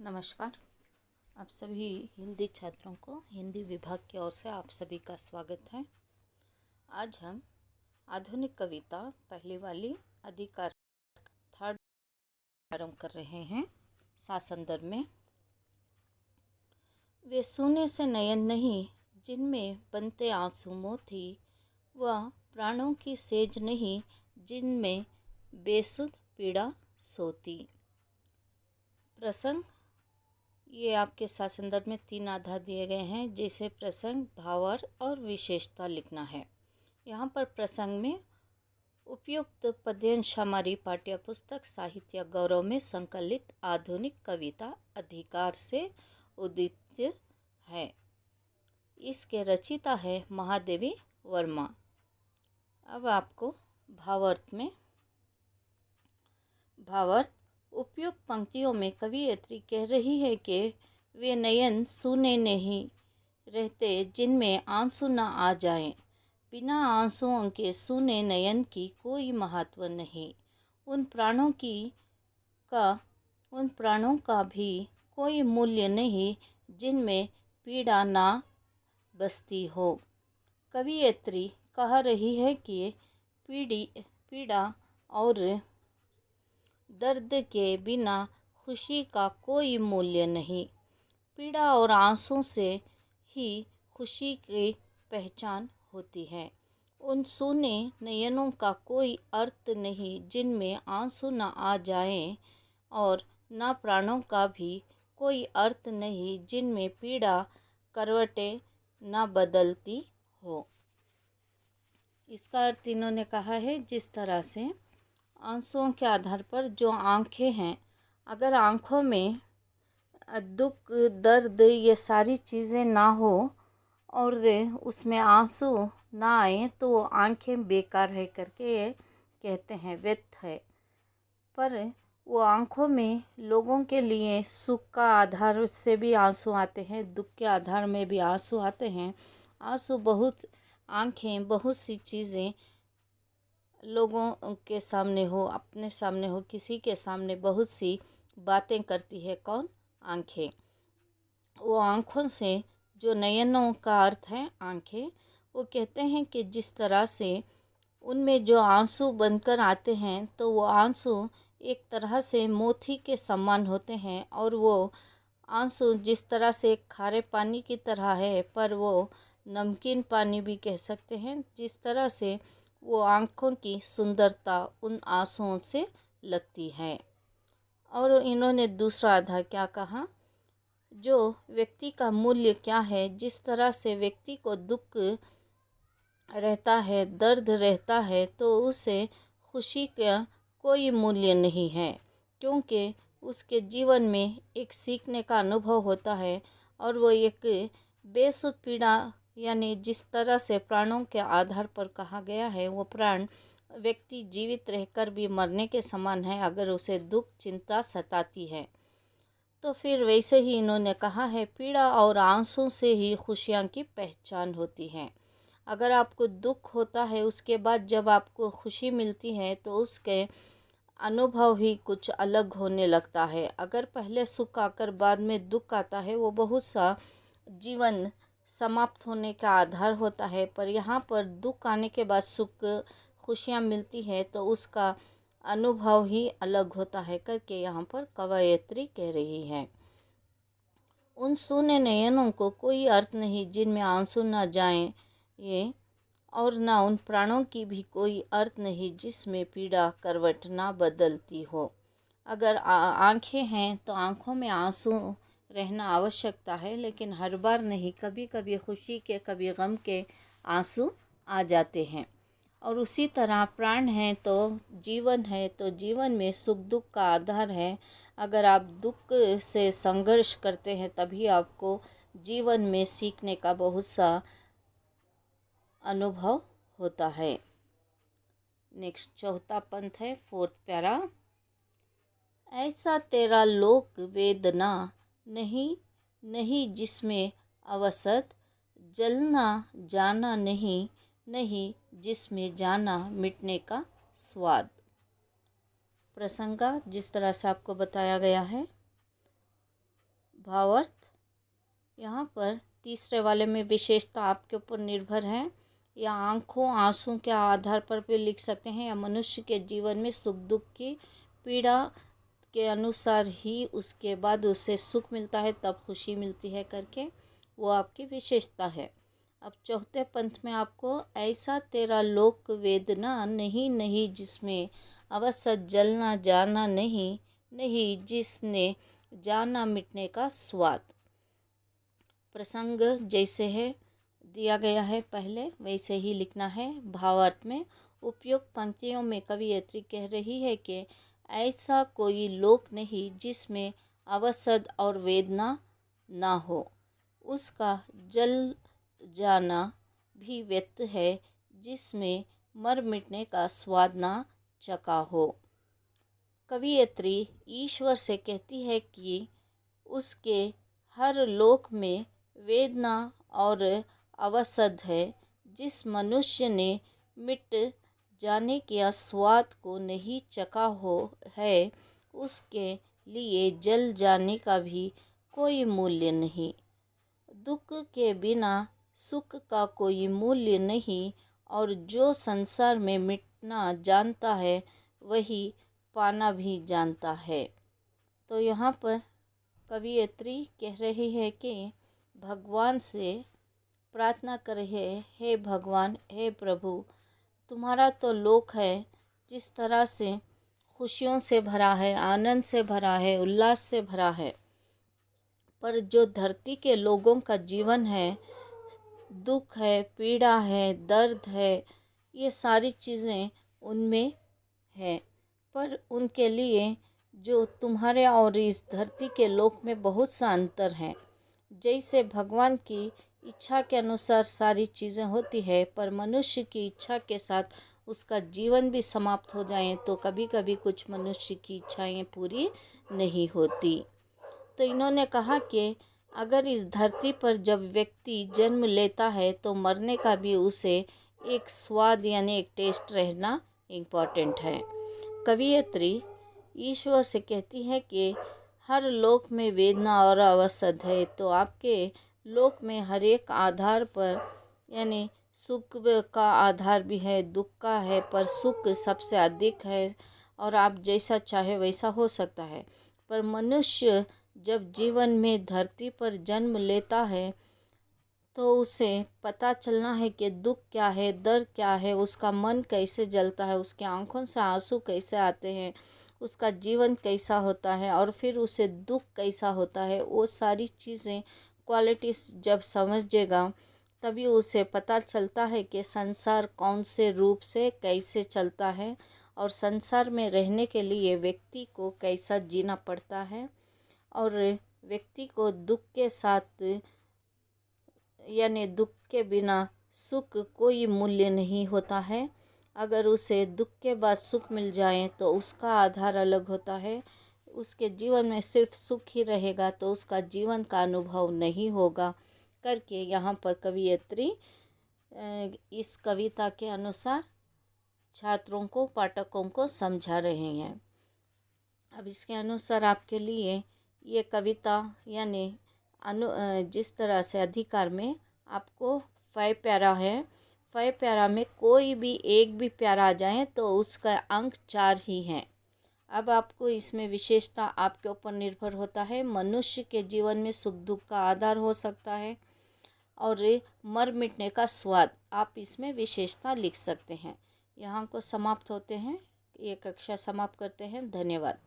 नमस्कार। आप सभी हिंदी छात्रों को हिंदी विभाग की ओर से आप सभी का स्वागत है। आज हम आधुनिक कविता पहली वाली अधिकार थर्ड आरंभ कर रहे हैं। सा संदर्भ में वे सोने से नयन नहीं जिनमें बनते आंसू मोती, वह प्राणों की सेज नहीं जिनमें बेसुध पीड़ा सोती। प्रसंग ये आपके साथ संदर्भ में 3 आधार दिए गए हैं, जैसे प्रसंग, भावार्थ और विशेषता लिखना है। यहाँ पर प्रसंग में उपयुक्त पद्यांश हमारी पाठ्य पुस्तक साहित्य गौरव में संकलित आधुनिक कविता अधिकार से उदित है। इसके रचिता है महादेवी वर्मा। अब आपको भावार्थ उपयुक्त पंक्तियों में कवियत्री कह रही है कि वे नयन सूने नहीं रहते जिनमें आंसू न आ जाएं। बिना आंसुओं के सूने नयन की कोई महत्व नहीं। उन प्राणों का भी कोई मूल्य नहीं जिनमें पीड़ा ना बसती हो। कवियत्री कह रही है कि पीड़ा और दर्द के बिना खुशी का कोई मूल्य नहीं। पीड़ा और आंसू से ही खुशी की पहचान होती है। उन सूने नयनों का कोई अर्थ नहीं जिनमें आंसू न आ जाएं, और न प्राणों का भी कोई अर्थ नहीं जिनमें पीड़ा करवटें न बदलती हो। इसका अर्थ इन्होंने कहा है, जिस तरह से आंसुओं के आधार पर जो आँखें हैं, अगर आँखों में दुख, दर्द, ये सारी चीज़ें ना हो और उसमें आंसू ना आए तो वो आँखें बेकार है करके ये कहते हैं, व्यर्थ है। पर वो आँखों में लोगों के लिए सुख का आधार से भी आंसू आते हैं, दुख के आधार में भी आंसू आते हैं। आँखें बहुत सी चीज़ें लोगों के सामने हो, अपने सामने हो, किसी के सामने बहुत सी बातें करती है। कौन? आँखें। वो आँखों से जो नयनों का अर्थ है आँखें, वो कहते हैं कि जिस तरह से उनमें जो आंसू बनकर आते हैं तो वो आंसू एक तरह से मोती के समान होते हैं, और वो आंसू जिस तरह से खारे पानी की तरह है, पर वो नमकीन पानी भी कह सकते हैं। जिस तरह से वो आँखों की सुंदरता उन आंसुओं से लगती है। और इन्होंने दूसरा आधार क्या कहा, जो व्यक्ति का मूल्य क्या है, जिस तरह से व्यक्ति को दुख रहता है, दर्द रहता है, तो उसे खुशी का कोई मूल्य नहीं है, क्योंकि उसके जीवन में एक सीखने का अनुभव होता है, और वो एक बेसुध पीड़ा, यानी जिस तरह से प्राणों के आधार पर कहा गया है, वो प्राण व्यक्ति जीवित रहकर भी मरने के समान है अगर उसे दुख चिंता सताती है। तो फिर वैसे ही इन्होंने कहा है, पीड़ा और आंसू से ही खुशियाँ की पहचान होती है। अगर आपको दुख होता है, उसके बाद जब आपको खुशी मिलती है तो उसके अनुभव ही कुछ अलग होने लगता है। अगर पहले सुख आकर बाद में दुख आता है, वो बहुत सा जीवन समाप्त होने का आधार होता है। पर यहाँ पर दुख आने के बाद सुख, खुशियाँ मिलती है तो उसका अनुभव ही अलग होता है करके यहाँ पर कवयित्री कह रही है। उन सूने नयनों को कोई अर्थ नहीं जिनमें आंसू न जाएं, ये और ना उन प्राणों की भी कोई अर्थ नहीं जिसमें पीड़ा करवट ना बदलती हो। अगर आँखें हैं तो आँखों में आंसू रहना आवश्यकता है, लेकिन हर बार नहीं। कभी कभी खुशी के, कभी गम के आंसू आ जाते हैं। और उसी तरह प्राण है तो जीवन है, तो जीवन में सुख दुख का आधार है। अगर आप दुख से संघर्ष करते हैं तभी आपको जीवन में सीखने का बहुत सा अनुभव होता है। नेक्स्ट चौथा पंथ है, फोर्थ प्यारा। ऐसा तेरा लोक वेदना नहीं नहीं जिसमें अवसत जलना जाना नहीं नहीं जिसमें जाना मिटने का स्वाद। प्रसंगा जिस तरह से आपको बताया गया है, भावार्थ यहाँ पर तीसरे वाले में विशेषता आपके ऊपर निर्भर है, या आँखों आंसू के आधार पर भी लिख सकते हैं, या मनुष्य के जीवन में सुख दुख की पीड़ा के अनुसार ही उसके बाद उसे सुख मिलता है, तब खुशी मिलती है करके, वो आपकी विशेषता है। अब चौथे पंथ में आपको ऐसा तेरा लोक वेदना नहीं नहीं जिसमें अवश्य जलना जाना नहीं नहीं जिसने जाना मिटने का स्वाद। प्रसंग जैसे है दिया गया है पहले वैसे ही लिखना है। भावार्थ में उपयुक्त पंक्तियों में कवयित्री कह रही है कि ऐसा कोई लोक नहीं जिसमें अवसाद और वेदना ना हो, उसका जल जाना भी व्यर्थ है जिसमें मर मिटने का स्वाद ना चखा हो। कवयित्री ईश्वर से कहती है कि उसके हर लोक में वेदना और अवसाद है। जिस मनुष्य ने मिट जाने के स्वाद को नहीं चखा हो है, उसके लिए जल जाने का भी कोई मूल्य नहीं। दुख के बिना सुख का कोई मूल्य नहीं, और जो संसार में मिटना जानता है वही पाना भी जानता है। तो यहाँ पर कवयित्री कह रही है कि भगवान से प्रार्थना करे, हे भगवान, हे प्रभु, तुम्हारा तो लोक है जिस तरह से खुशियों से भरा है, आनंद से भरा है, उल्लास से भरा है, पर जो धरती के लोगों का जीवन है, दुख है, पीड़ा है, दर्द है, ये सारी चीज़ें उनमें है। पर उनके लिए जो तुम्हारे और इस धरती के लोक में बहुत सा अंतर है। जैसे भगवान की इच्छा के अनुसार सारी चीज़ें होती है, पर मनुष्य की इच्छा के साथ उसका जीवन भी समाप्त हो जाए तो कभी कभी कुछ मनुष्य की इच्छाएं पूरी नहीं होती। तो इन्होंने कहा कि अगर इस धरती पर जब व्यक्ति जन्म लेता है तो मरने का भी उसे एक स्वाद यानी एक टेस्ट रहना इम्पॉर्टेंट है। कवयित्री ईश्वर से कहती है कि हर लोक में वेदना और अवसाद है, तो आपके लोक में हर एक आधार पर यानी सुख का आधार भी है, दुख का है, पर सुख सबसे अधिक है और आप जैसा चाहे वैसा हो सकता है। पर मनुष्य जब जीवन में धरती पर जन्म लेता है तो उसे पता चलना है कि दुख क्या है, दर्द क्या है, उसका मन कैसे जलता है, उसकी आंखों से आंसू कैसे आते हैं, उसका जीवन कैसा होता है, और फिर उसे दुख कैसा होता है। वो सारी चीज़ें क्वालिटीज़ जब समझेगा तभी उसे पता चलता है कि संसार कौन से रूप से कैसे चलता है, और संसार में रहने के लिए व्यक्ति को कैसा जीना पड़ता है, और व्यक्ति को दुख के साथ यानी दुख के बिना सुख कोई मूल्य नहीं होता है। अगर उसे दुख के बाद सुख मिल जाए तो उसका आधार अलग होता है। उसके जीवन में सिर्फ सुख ही रहेगा तो उसका जीवन का अनुभव नहीं होगा करके यहाँ पर कवयित्री इस कविता के अनुसार छात्रों को, पाठकों को समझा रहे हैं। अब इसके अनुसार आपके लिए ये कविता यानी जिस तरह से अधिकार में आपको 5 प्यारा है, 5 प्यारा में कोई भी एक भी प्यारा आ जाए तो उसका अंक 4 ही हैं। अब आपको इसमें विशेषता आपके ऊपर निर्भर होता है। मनुष्य के जीवन में सुख दुख का आधार हो सकता है, और मर मिटने का स्वाद आप इसमें विशेषता लिख सकते हैं। यहाँ को समाप्त होते हैं, ये कक्षा समाप्त करते हैं। धन्यवाद।